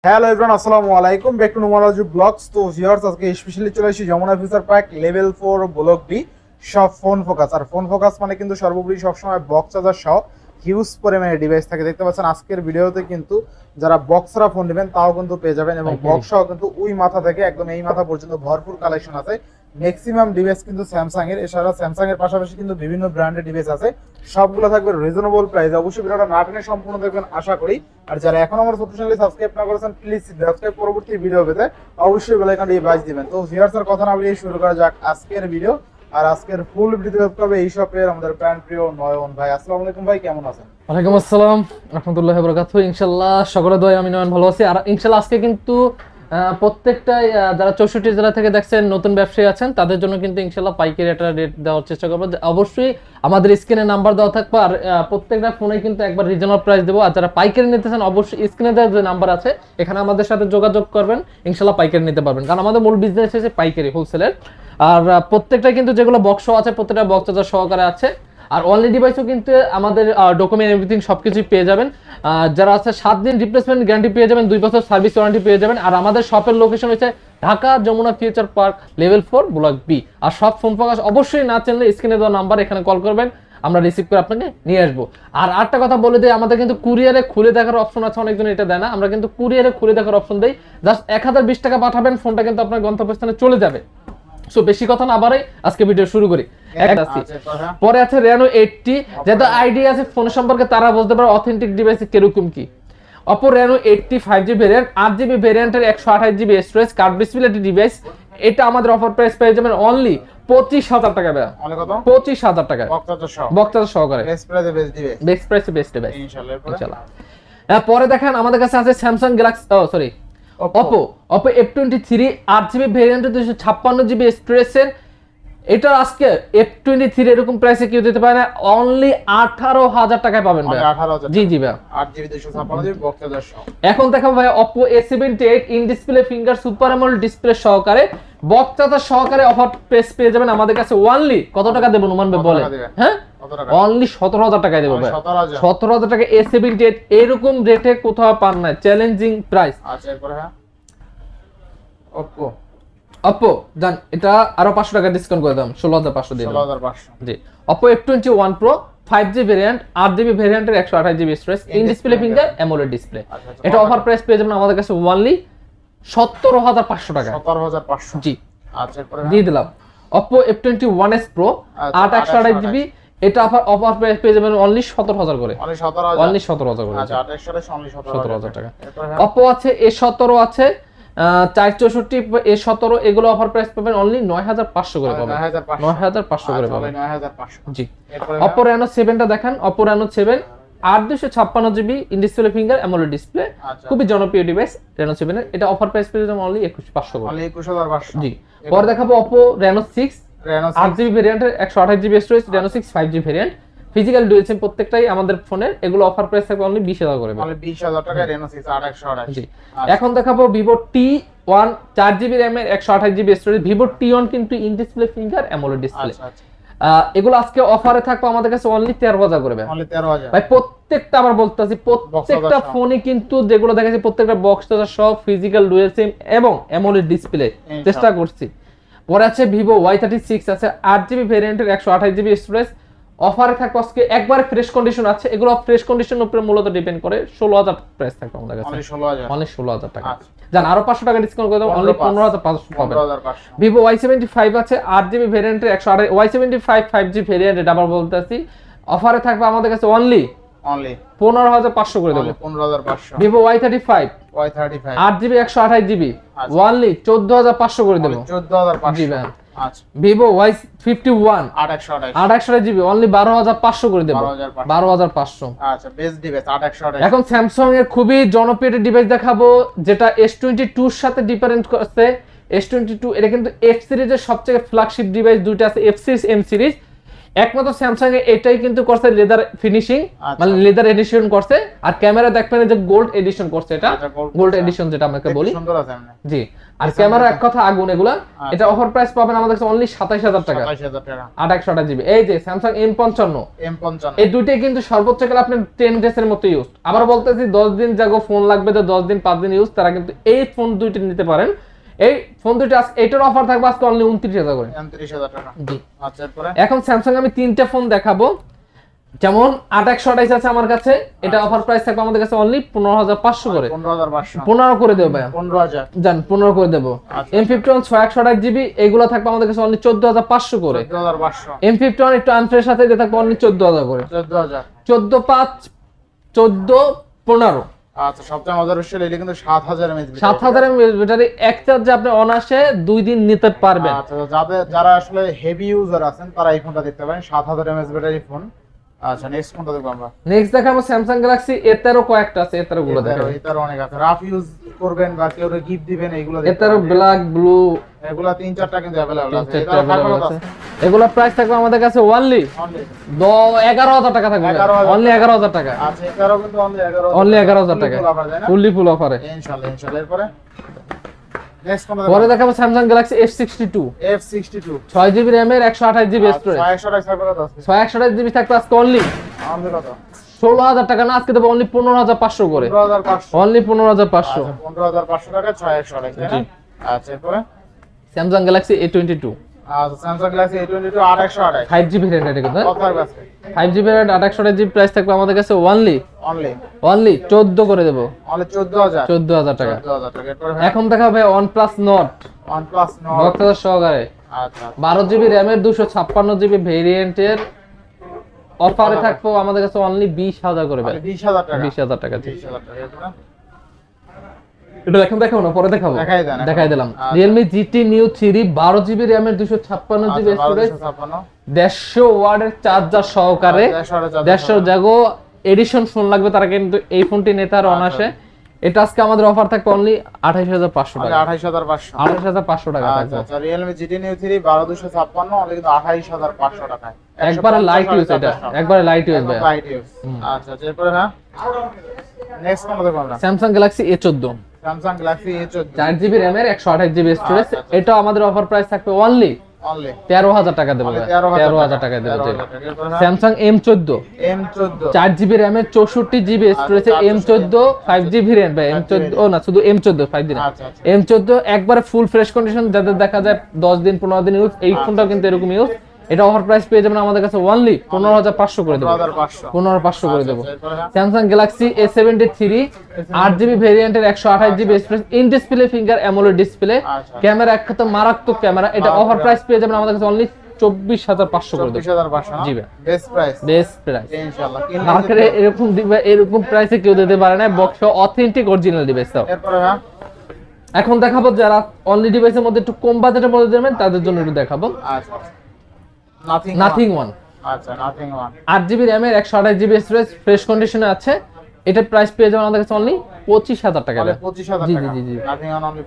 Hello everyone, আসসালামু আলাইকুম, back to Nomaraju vlogs. তো ভিউয়ার্স, আজকে স্পেশালি চলে এসেছি Jamuna future park level 4 block B সব ফোন ফোকাস। আর ফোন ফোকাস মানে কিন্তু সর্বোপরি সবসময় বক্স চার্জার সহ হিউজ পরিমাণে ডিভাইস থাকে। দেখতে পাচ্ছেন আজকের ভিডিওতে কিন্তু যারা বক্সরা ফোন নেবেন তাও কিন্তু পেয়ে যাবেন, এবং বক্স সহ কিন্তু ওই মাথা থেকে একদম এই মাথা পর্যন্ত ভরপুর কালেকশন আছে। ম্যাক্সিমাম ডিভাইস কিন্তু স্যামসাং এর, এছাড়া স্যামসাং এর পাশাপাশি কিন্তু বিভিন্ন ব্র্যান্ডের ডিভাইস আছে। সবগুলো থাকবে রিজনেবল প্রাইস। অবশ্যই ভিডিওটা না টেনে সম্পূর্ণ দেখবেন আশা করি। আর যারা এখন আমার ছোট চ্যানেলে সাবস্ক্রাইব না করেছেন প্লিজ সাবস্ক্রাইব, পরবর্তী ভিডিও পেতে অবশ্যই বেল আইকনটি বাজ দিবেন। তো ভিউয়ার্সের কথা না বলে শুরু করা যাক আজকের ভিডিও। আর আজকের ফুল ভিডিও দেখতে হবে এই শপের আমাদের প্যান প্রিয় নয়ন ভাই। আসসালামু আলাইকুম ভাই, কেমন আছেন? ওয়ালাইকুম আসসালাম রাহমাতুল্লাহি ওয়া বারাকাতুহু। ইনশাআল্লাহ সকলের দোয়ায় আমি নয়ন ভালো আছি। আর ইনশাআল্লাহ আজকে কিন্তু প্রত্যেকটা যারা 64 জেলা থেকে দেখছেন নতুন ব্যবসায়ী আছেন তাদের জন্য কিন্তু ইনশাআল্লাহ পাইকারি একটা রেট দেওয়ার চেষ্টা করব। অবশ্যই আমাদের স্ক্রিনে নাম্বার দেওয়া থাকবে, আর প্রত্যেকটা ফোনে কিন্তু একবার রিজনেবল প্রাইস দেবো। আর যারা পাইকারি নিতে চান অবশ্যই স্ক্রিনে দেওয়া যে নাম্বার আছে এখানে আমাদের সাথে যোগাযোগ করবেন, ইনশাআল্লাহ পাইকারি নিতে পারবেন। কারণ আমাদের মূল বিজনেস হচ্ছে পাইকারি হোলসেলের। আর প্রত্যেকটা কিন্তু যেগুলো বক্স আছে প্রত্যেকটা বক্স চার্জার সহকারে আছে। আর অনলি ডিভাইসও কিন্তু আমাদের ডকুমেন্ট এভরিথিং সবকিছুই পেয়ে যাবেন। যারা আছে 7 দিন রিপ্লেসমেন্ট গ্যারান্টি পেয়ে যাবেন, 2 বছর সার্ভিস ওয়ারেন্টি পেয়ে যাবেন। আর আমাদের শপের লোকেশন হচ্ছে Dhaka Jamuna future park level 4 block B. আর সব ফোন ফোকাস অবশ্যই না চিনলে স্ক্রিনে দেওয়া নাম্বার এখানে কল করবেন, আমরা রিসিভ করে আপনাকে নিয়ে আসবো। আর আরেকটা কথা বলে দিই, আমাদের কিন্তু কুরিয়ারে খুলে দেখার অপশন আছে, অনেকজন এটা দেয় না, আমরা কিন্তু কুরিয়ারে খুলে দেখার অপশন দেই। জাস্ট 1020 টাকা পাঠাবেন, ফোনটা কিন্তু আপনার গন্তব্যস্থানে চলে যাবে। সো বেশি কথা না বাড়াই আজকে ভিডিও শুরু করি। পরে আছে Reno 80, যেটা আইডিয়া আছে ফোন সম্পর্কে তারা বুঝতে পারে অথেন্টিক ডিভাইস কিরকম কি। Oppo Reno 80 5G variant, 8GB ভেরিয়েন্টের 128GB storage card display device. এটা আমাদের অফার প্রাইস পেয়ে যাবেন অনলি 25,000 টাকা। ভাই অনলি কত? 25,000 টাকা বক্স সহকারে। বেস্ট প্রাইসে বেস্ট ডিভাইস ইনশাআল্লাহ। পরে দেখেন আমাদের কাছে আছে Samsung Galaxy Oppo F23 8GB ভেরিয়েন্টের 256GB স্টোরেজের। এটা আজকে F23 এরকম প্রাইসে কেউ দিতে পারে না, অনলি 18,000 টাকায় পাবেন ভাই। 18,000 জি জি ভাই, 8GB 256GB বক্স চার্জার সহ। এখন দেখাবো ভাই Oppo A78 in display finger super AMOLED display সহকারে বক্স চার্জার সহকারে অফার প্রাইস পেয়ে যাবেন আমাদের কাছে অনলি কত টাকা দেব নুমান ভাই বলেন? হ্যাঁ অনলি 17,000 টাকায় দেব ভাই। 17,000 টাকা A78 এরকম রেটে কোথাও পান না, চ্যালেঞ্জিং প্রাইস। আচ্ছা এরপর হ্যাঁ Oppo জান এটা আরো 500 টাকা ডিসকাউন্ট করে দাম, 16,500 দিয়ে 16,500 জি। Oppo F21 Pro 5G variant, 8GB ভেরিয়েন্টের 128GB storage in display finger AMOLED display. এটা অফার প্রাইস পেয়ে যাবেন আমাদের কাছে অনলি 17,500 টাকা। 17,500 জি। আচ্ছা এরপর দিয়ে দিলাম Oppo F21s Pro 8/128GB, এটা অফার প্রাইস পেয়ে যাবেন অনলি 17,000 করে। অনলি 17,000 করে। আচ্ছা 8/128 অনলি 17,000 টাকা। Oppo আছে A17 আছে 464 A17, এগুলো অফার প্রাইস পাবেন অনলি 9,500 করে পাবেন। 9,500 করে পাবেন 9,500 জি। Oppo Reno 7 টা দেখেন, Oppo Reno 7 8/256GB in display finger AMOLED display, খুবই জনপ্রিয় ডিভাইস Reno 7 এর। এটা অফার প্রাইস পেয়ে যাবেন অনলি 21,500 করে। অনলি 21,500 জি। পরে দেখাবো Oppo Reno 6 8GB ভেরিয়েন্টের 128GB storage, Reno 6 5G variant, physical dual SIM প্রত্যেকটাই আমাদের ফোনের। এগুলো অফার প্রাইস থাকবে অনলি 20,000 করে। অনলি 20,000 টাকা Reno 6 8/128 জি। এখন দেখাবো Vivo T1 4GB RAM এর 128GB স্টোরেজ, Vivo T1 কিন্তু in display finger AMOLED display. এগুলো আজকে অফারে থাকবে আমাদের কাছে অনলি 13,000 করে। অনলি 13,000 ভাই। প্রত্যেকটা আবার বলতাছি প্রত্যেকটা ফোনে কিন্তু যেগুলো দেখাচ্ছি প্রত্যেকটা বক্স চার্জার সব ফিজিক্যাল ডুয়াল সিম এবং অ্যামোলেড ডিসপ্লে চেষ্টা করছি। পরে আছে Vivo Y36 আছে 8GB ভেরিয়েন্টের 128GB স্টোরেজ, অফারে থাকবে আজকে একবারে ফ্রেশ কন্ডিশন আছে। এগুলো ফ্রেশ কন্ডিশনের উপরে মূলত ডিপেন্ড করে। 16,000 প্রাইস থাকবে আমাদের কাছে। অনলি 16,000 টাকা। জান আরো 500 টাকা ডিসকাউন্ট করে দাও, অনলি 15,500 পাবেন। Vivo Y75 আছে 8GB ভেরিয়েন্টের 128 Y75 5G ভেরিয়েন্ট, এটা আবার বলতেছি অফারে থাকবে আমাদের কাছে অনলি 15,500 করে দেব। 15,500 Vivo Y35 8GB 128GB only 14,500 করে দেব। 14,500 জি ভাই। আচ্ছা Vivo Y51 8/128GB অনলি 12,500 করে দেব। 12,500 আচ্ছা বেস্ট ডিভাইস 8/128। এখন Samsung এর খুবই জনপ্রিয় ডিভাইস দেখাবো যেটা S22 এর সাথে ডিফারেন্ট করছে। S22 এটা কিন্তু F সিরিজের সবচেয়ে ফ্ল্যাগশিপ ডিভাইস, দুইটা আছে F সিরিজ M সিরিজ। একমাত্র স্যামসাং এ এটাই কিন্তু করছে লেদার ফিনিশিং, আচ্ছা। মানে লেদার এডিশন করছে। আর ক্যামেরা দেখবেন যে গোল্ড এডিশন করছে, এটা আচ্ছা, gold গোল্ড করছে। এডিশন যেটা আমরা বলি। সুন্দর আছে এমনি। জি, আর ক্যামেরা এক কথা আগুন এগুলা। এটা অফার প্রাইস পাবেন আমাদের কাছে অনলি 27000 টাকা, 27000 টাকা। 8 জিবি। এই যে স্যামসাং M55, M55 এই দুইটাই কিন্তু সর্বোচ্চ গেলে আপনি 10 ডেজ এর মতো ইউজ। আবার বলতেছি 10 দিন যাগো ফোন লাগবে, তো 10 দিন 5 দিন ইউজ, তারা কিন্তু এই ফোন দুইটা নিতে পারেন। এই ফোন দুইটা এটার অফার থাকবে আজকে অনলি 29000 করে। 29000 টাকা। জি। আচ্ছা, এরপরে এখন স্যামসাং আমি তিনটা ফোন দেখাবো। যেমন 8128 আছে আমার কাছে, এটা অফার প্রাইস থাকবে আমাদের কাছে অনলি 15500 করে। 15500। 15 করে দেব ভাই, 15000। জান 15 করে দেব। আচ্ছা। M51 6128 জিবি এগুলো থাকবে আমাদের কাছে অনলি 14500 করে। 14500। M51 একটু আনফ্রেশ সাথে এটা থাকবে অনলি 14000 করে। 14000। 14 5 14 15। আচ্ছা, সবচেয়ে মজার বিষয় এটা কিন্তু 7000 mAh 7000 mAh ব্যাটারি, এক চার্জে আপনি অনায়াসে 2 দিন নিতে পারবেন। আচ্ছা, যারা আসলে হেভি ইউজার আছেন তারা এই ফোনটা দেখতে পারেন, 7000 mAh ব্যাটারি ফোন। আচ্ছা, নেক্সট কোনটা দেখব আমরা? নেক্সট দেখাবো স্যামসাং গ্যালাক্সি A13, কয়েকটা আছে A13 গুলো দেখাবো। এটার অনেক আছে, রাফ ইউজ করবেন বা কেউ গিফট দিবেন এইগুলো দেখতে A13 পারেন। ব্ল্যাক ব্লু এগুলা 3-4টা কিন্তু अवेलेबल আছে। 3-4টা এটা ভালো available আছে। আছে। এগুলা প্রাইস থাকবে আমাদের কাছে অনলি Only 11000 টাকা থাকবে, 11,000 অনলি 11000 টাকা, আচ্ছা, এটারও কিন্তু অনলি অনলি 11000 টাকা, ফুললি ফুল অফারে। ইনশাআল্লাহ। এরপরে নেক্সট কোনটা? পরে দেখাবো Samsung Galaxy S62, F62 6 GB র‍্যামের 128 জিবি স্টোরেজ। 628 টাকা আছে। 628 জিবি থাকবে আজকে অনলি আমাদের কত? 16000 টাকা না, আজকে দেবো অনলি 15500 করে, 15500। অনলি 15500। আচ্ছা, 15500 টাকা 628 তাই না? আচ্ছা, এরপরে স্যামসাং গ্যালাক্সি A22, আচ্ছা, Samsung Galaxy A22 8128 5 GB variant, এটা কিন্তু অফার আছে। 5 জিবি ভ্যারিয়েন্ট 128 জিবি প্রাইস থাকবে আমাদের কাছে অনলি অনলি 14 করে দেবো, অনলি 14000 টাকা। 14000 টাকা। এরপরে এখন দেখাবে OnePlus Nord, OnePlus Nord। বক্সের সহকারে, আচ্ছা, 12 জিবি র‍্যামের 256 জিবি ভেরিয়েন্টের অফারে থাকবো আমাদের কাছে অনলি 20000 করে ভাই, 20000 টাকা। 20000 টাকা। 20000 টাকা। এরপরে এটা এখন দেখাবো না, পরে দেখাবো, দেখাই দেন এখন। দেখাই দিলাম। আচ্ছা। Realme GT Neo 3 12 জিবি র‍্যামের 256 জিবি আচ্ছা, স্টোরেজ, 1256 150 ওয়াটের চার্জার সহকারে, 150 জাগো এডিশন ফোন লাগবে তারা কিন্তু এই ফোনটি নিতে আর অনায়াসে। এটা আজকে আমাদের অফার থাকবে অনলি 28500 টাকা, 28500। 28500 টাকা আচ্ছা, থাকবে। আচ্ছা, Realme GT Neo 3 12256 অনলি কিন্তু 28500 টাকায়। একবারে লাইট ইউজ, এটা একবারে লাইট ইউজ ভাই। Light use. আচ্ছা, এরপরে হ্যাঁ নেক্সট কোনটা দেখব আমরা? Samsung Galaxy A14, Samsung Galaxy A14 4 GB র‍্যামের 128 জিবি স্টোরেজ, আচ্ছা, এটা আমাদের অফার প্রাইস থাকবে অনলি অনলি 13000 টাকা দেবো ভাই, 13000 টাকা দেবো। স্যামসাং M14, M14 4 জিবি র‍্যামের 64 জিবি স্টোরেজে M14 5 জিবি ভেরিয়েন্ট ভাই। M14 ও না, শুধু M14 5 দিন। আচ্ছা, আচ্ছা। M14 একবারে ফুল ফ্রেশ কন্ডিশন, যাদের দেখা যায় 10 দিন 15 দিন ইউজ, এই ফোনটাও কিন্তু এরকম ইউজ। এটা অফার প্রাইস পেয়ে যাবেন আমাদের কাছে অনলি 15500 করে দেবো, 15500 করে দেবো। স্যামসাং গ্যালাক্সি A73 8 জিবি ভেরিয়েন্টের 128 GB storage, in display finger AMOLED display, camera এক কথা মারাত্মক ক্যামেরা। এটা অফার প্রাইস পেয়ে যাবেন আমাদের কাছে অনলি 24500 করে দেবো। 24500 জি ভাই, বেস্ট প্রাইস। বেস্ট প্রাইস ইনশাআল্লাহ। মার্কেটে এরকম দিবে, এরকম প্রাইসে কেউ দিতে পারে না, বক্স অথেন্টিক অরিজিনাল ডিভাইস। তাও এরপরে হ্যাঁ এখন দেখাবো যারা অনলি ডিভাইসের মধ্যে একটু কম বাজেটের মধ্যে দেবেন তাদের জন্য একটু দেখাবো আচ্ছা, নাথিং ওয়ান, আচ্ছা, নাথিং ওয়ান 8 জিবি র‍্যামের 128 জিবি স্টোরেজ, ফ্রেশ কন্ডিশনে আছে। এটার প্রাইস পেয়ে যাবেন আমাদের কাছে অনলি 25000 টাকা। 25000 জি টাকা। জি জি। Nothing one only